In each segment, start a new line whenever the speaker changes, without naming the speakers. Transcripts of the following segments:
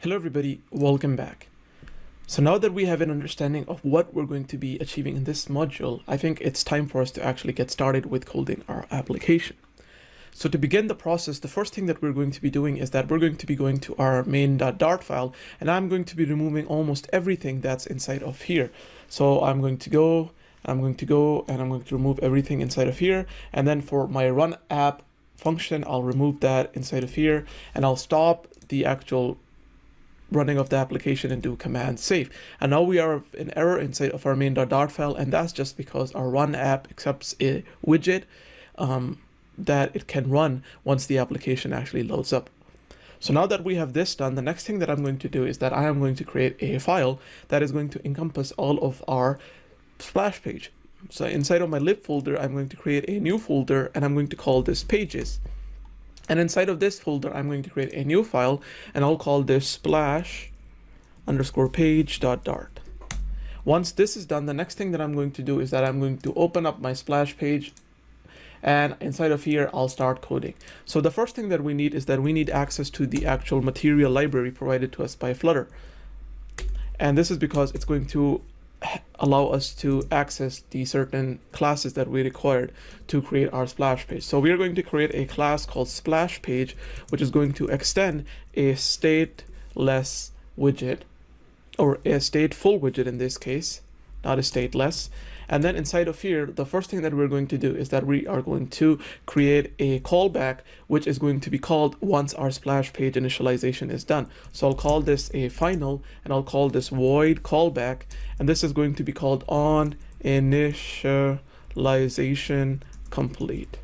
Hello everybody, welcome back. So now that we have an understanding of what we're going to be achieving in this module, I think it's time for us to actually get started with coding our application. So to begin the process, the first thing that we're going to be doing is that we're going to be going to our main.dart file, and I'm going to be removing almost everything that's inside of here. So I'm going to go, and I'm going to remove everything inside of here. And then for my run app function, I'll remove that inside of here, and I'll stop the actual running of the application and do command save. And now we are in error inside of our main.dart file, and that's just because our run app accepts a widget that it can run once the application actually loads up. So now that we have this done, the next thing that I'm going to do is that I am going to create a file that is going to encompass all of our splash page. So inside of my lib folder, I'm going to create a new folder, and I'm going to call this pages. And inside of this folder, I'm going to create a new file, and I'll call this splash_page.dart. Once this is done, the next thing that I'm going to do is that I'm going to open up my splash page, and inside of here, I'll start coding. So the first thing that we need is that we need access to the actual material library provided to us by Flutter. And this is because it's going to allow us to access the certain classes that we required to create our splash page. So we are going to create a class called splash page, which is going to extend a stateless widget, or a stateful widget in this case, not a stateless. And then inside of here, the first thing that we're going to do is that we are going to create a callback, which is going to be called once our splash page initialization is done. So I'll call this a final, and I'll call this void callback, and this is going to be called on initialization complete.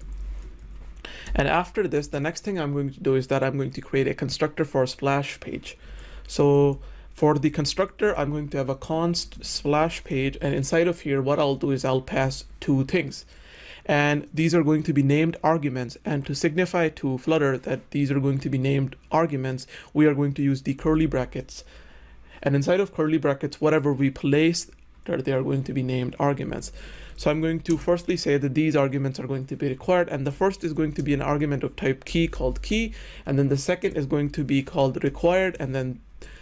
And after this, the next thing I'm going to do is that I'm going to create a constructor for a splash page. So for the constructor, I'm going to have a const splash page, and inside of here, what I'll do is I'll pass two things. And these are going to be named arguments, and to signify to Flutter that these are going to be named arguments, we are going to use the curly brackets. And inside of curly brackets, whatever we place, they are going to be named arguments. So I'm going to firstly say that these arguments are going to be required, and the first is going to be an argument of type key called key, and then the second is going to be called required, and then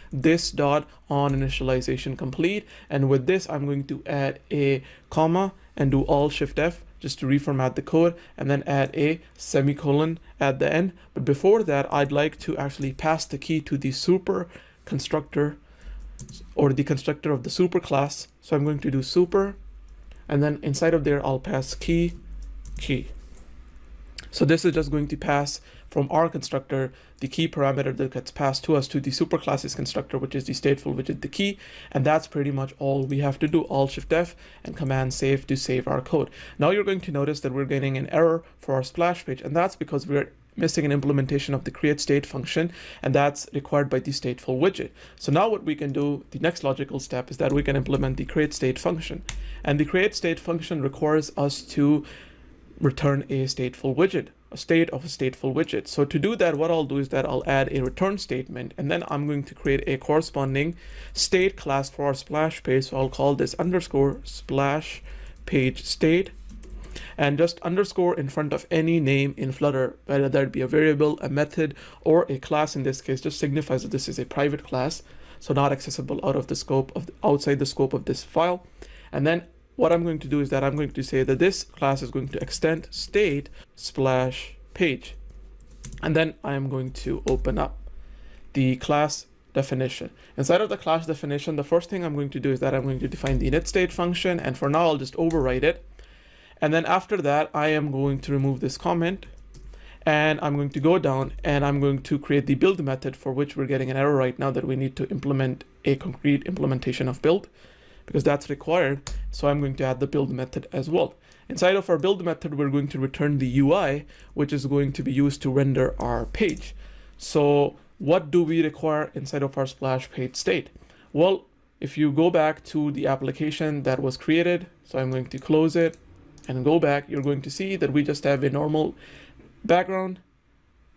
this dot on initialization complete. And with this, I'm going to add a comma and do Alt-Shift-F just to reformat the code, and then add a semicolon at the end. But before that, I'd like to actually pass the key to the super constructor, or the constructor of the super class. So I'm going to do super, and then inside of there, I'll pass key. So this is just going to pass from our constructor the key parameter that gets passed to us to the superclasses constructor, which is the stateful widget, the key. And that's pretty much all we have to do. Alt-Shift-F and command save to save our code. Now you're going to notice that we're getting an error for our splash page, and that's because we're missing an implementation of the create state function, and that's required by the stateful widget. So now what we can do, the next logical step, is that we can implement the create state function. And the create state function requires us to return a stateful widget, a state of a stateful widget. So to do that, what I'll do is that I'll add a return statement, and then I'm going to create a corresponding state class for our splash page. So I'll call this underscore splash page state, and just underscore in front of any name in Flutter, whether that be a variable, a method, or a class. In this case, just signifies that this is a private class, so not accessible outside the scope of this file. And then what I'm going to do is that I'm going to say that this class is going to extend state splash page. And then I am going to open up the class definition. Inside of the class definition, the first thing I'm going to do is that I'm going to define the initState function, and for now I'll just overwrite it. And then after that, I am going to remove this comment, and I'm going to go down and I'm going to create the build method, for which we're getting an error right now that we need to implement a concrete implementation of build, because that's required. So I'm going to add the build method as well. Inside of our build method, we're going to return the UI, which is going to be used to render our page. So what do we require inside of our splash page state? Well, if you go back to the application that was created, so I'm going to close it and go back, you're going to see that we just have a normal background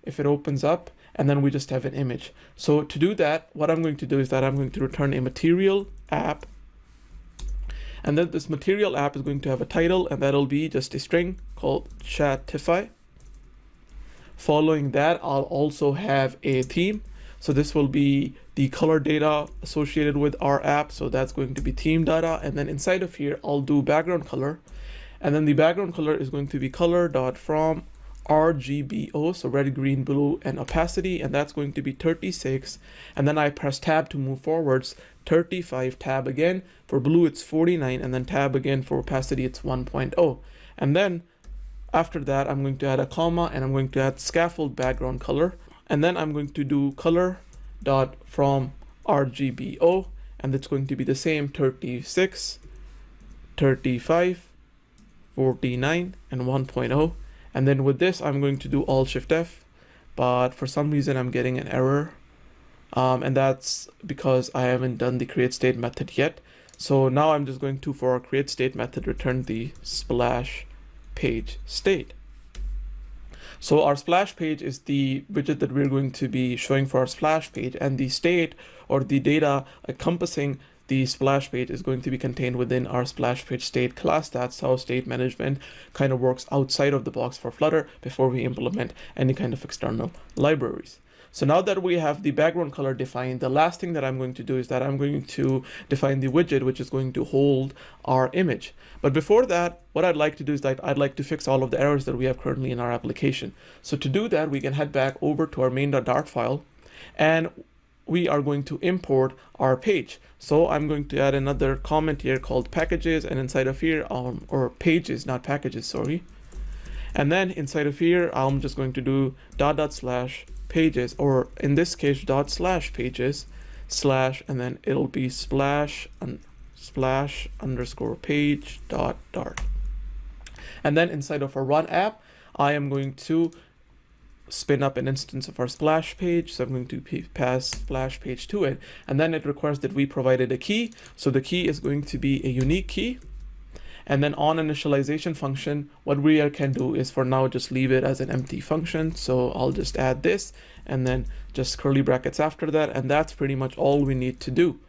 if it opens up, and then we just have an image. So to do that, what I'm going to do is that I'm going to return a material app, and then this material app is going to have a title, and that'll be just a string called Chatify. Following that, I'll also have a theme. So this will be the color data associated with our app. So that's going to be theme data. And then inside of here, I'll do background color. And then the background color is going to be color.from RGBO, so red, green, blue, and opacity, and that's going to be 36. And then I press tab to move forwards, 35, tab again. For blue, it's 49, and then tab again. For opacity, it's 1.0. And then after that, I'm going to add a comma, and I'm going to add scaffold background color. And then I'm going to do color.from RGBO, and it's going to be the same 36, 35, 49, and 1.0. And then with this, I'm going to do Alt-Shift-F, but for some reason I'm getting an error. And that's because I haven't done the create state method yet. So now I'm just going to, for our create state method, return the splash page state. So our splash page is the widget that we're going to be showing for our splash page, and the state or the data encompassing the splash page is going to be contained within our splash page state class. That's how state management kind of works outside of the box for Flutter before we implement any kind of external libraries. So now that we have the background color defined, the last thing that I'm going to do is that I'm going to define the widget, which is going to hold our image. But before that, what I'd like to do is that I'd like to fix all of the errors that we have currently in our application. So to do that, we can head back over to our main.dart file, and we are going to import our page. So I'm going to add another comment here called packages, and inside of here, or pages, not packages, sorry. And then inside of here, I'm just going to do /pages, or in this case, /pages / and then it'll be splash underscore page .dart. And then inside of our run app, I am going to spin up an instance of our splash page. So I'm going to pass splash page to it, and then it requires that we provided a key. So the key is going to be a unique key. And then on initialization function, what we can do is for now just leave it as an empty function. So I'll just add this and then just curly brackets after that, and that's pretty much all we need to do.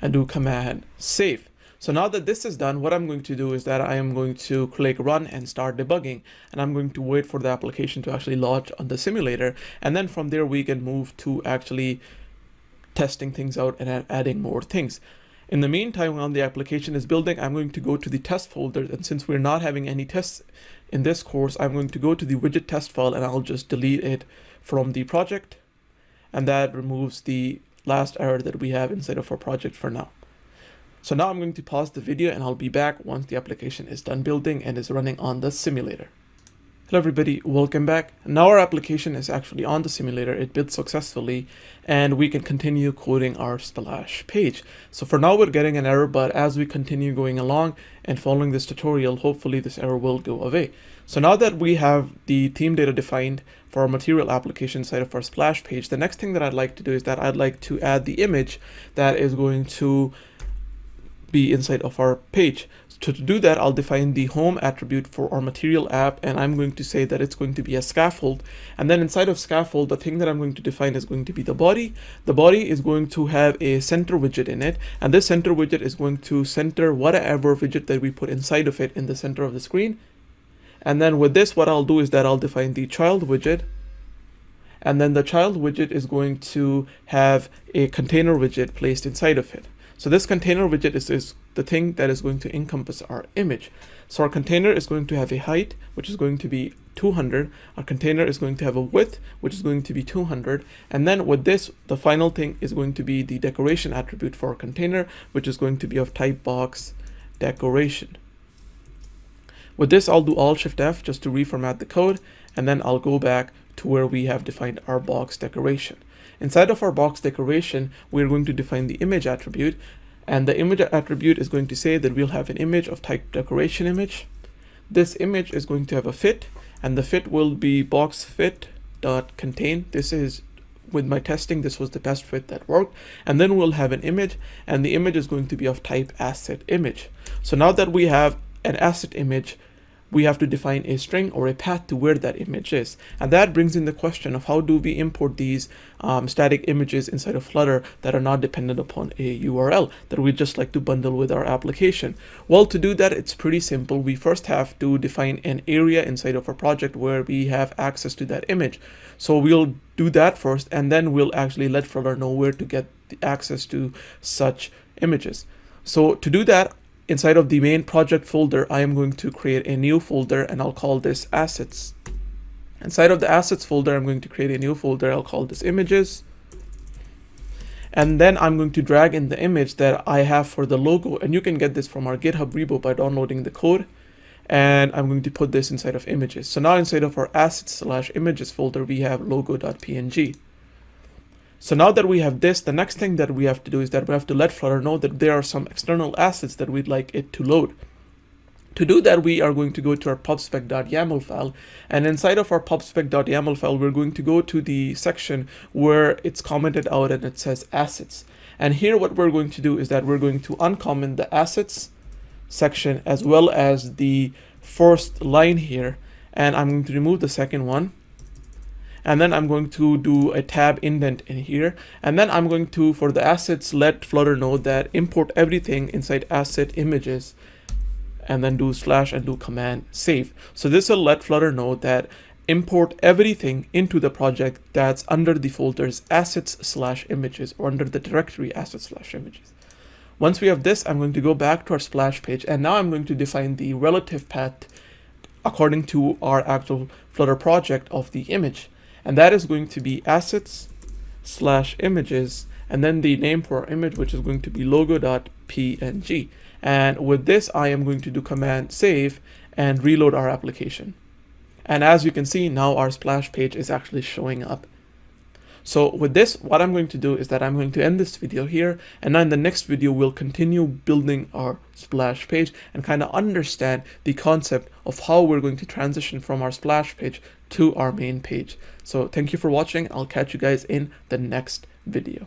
And do command save. So now that this is done, what I'm going to do is that I am going to click run and start debugging, and I'm going to wait for the application to actually launch on the simulator. And then from there, we can move to actually testing things out and adding more things. In the meantime, while the application is building, I'm going to go to the test folder. And since we're not having any tests in this course, I'm going to go to the widget test file, and I'll just delete it from the project. And that removes the last error that we have inside of our project for now. So now I'm going to pause the video, and I'll be back once the application is done building and is running on the simulator. Hello everybody, welcome back. Now our application is actually on the simulator. It built successfully, and we can continue coding our splash page. So for now we're getting an error, but as we continue going along and following this tutorial, hopefully this error will go away. So now that we have the theme data defined for our material application side of our splash page, the next thing that I'd like to do is that I'd like to add the image that is going to be inside of our page. So to do that, I'll define the home attribute for our material app, and I'm going to say that it's going to be a scaffold. And then inside of scaffold, the thing that I'm going to define is going to be the body. The body is going to have a center widget in it, and this center widget is going to center whatever widget that we put inside of it in the center of the screen. And then with this, what I'll do is that I'll define the child widget, and then the child widget is going to have a container widget placed inside of it. So this container widget is the thing that is going to encompass our image. So our container is going to have a height, which is going to be 200. Our container is going to have a width, which is going to be 200. And then with this, the final thing is going to be the decoration attribute for our container, which is going to be of type box decoration. With this, I'll do Alt-Shift-F just to reformat the code, and then I'll go back to where we have defined our box decoration. Inside of our box decoration, we're going to define the image attribute, and the image attribute is going to say that we'll have an image of type decoration image. This image is going to have a fit, and the fit will be box fit.contain. This is, with my testing, this was the best fit that worked. And then we'll have an image, and the image is going to be of type asset image. So now that we have an asset image, we have to define a string or a path to where that image is. And that brings in the question of how do we import these static images inside of Flutter that are not dependent upon a URL that we just like to bundle with our application. Well, to do that, it's pretty simple. We first have to define an area inside of our project where we have access to that image. So we'll do that first, and then we'll actually let Flutter know where to get the access to such images. So to do that, inside of the main project folder, I am going to create a new folder, and I'll call this assets. Inside of the assets folder, I'm going to create a new folder. I'll call this images. And then I'm going to drag in the image that I have for the logo. And you can get this from our GitHub repo by downloading the code. And I'm going to put this inside of images. So now inside of our assets/images folder, we have logo.png. So now that we have this, the next thing that we have to do is that we have to let Flutter know that there are some external assets that we'd like it to load. To do that, we are going to go to our pubspec.yaml file, and inside of our pubspec.yaml file, we're going to go to the section where it's commented out and it says assets. And here what we're going to do is that we're going to uncomment the assets section as well as the first line here, and I'm going to remove the second one. And then I'm going to do a tab indent in here. And then I'm going to, for the assets, let Flutter know that import everything inside asset images, and then do slash and do command save. So this will let Flutter know that import everything into the project that's under the folders assets/images, or under the directory assets/images. Once we have this, I'm going to go back to our splash page, and now I'm going to define the relative path according to our actual Flutter project of the image. And that is going to be assets/images, and then the name for our image, which is going to be logo.png. And with this, I am going to do command save and reload our application. And as you can see, now our splash page is actually showing up. So with this, what I'm going to do is that I'm going to end this video here, and then in the next video, we'll continue building our splash page and kind of understand the concept of how we're going to transition from our splash page to our main page. So thank you for watching. I'll catch you guys in the next video.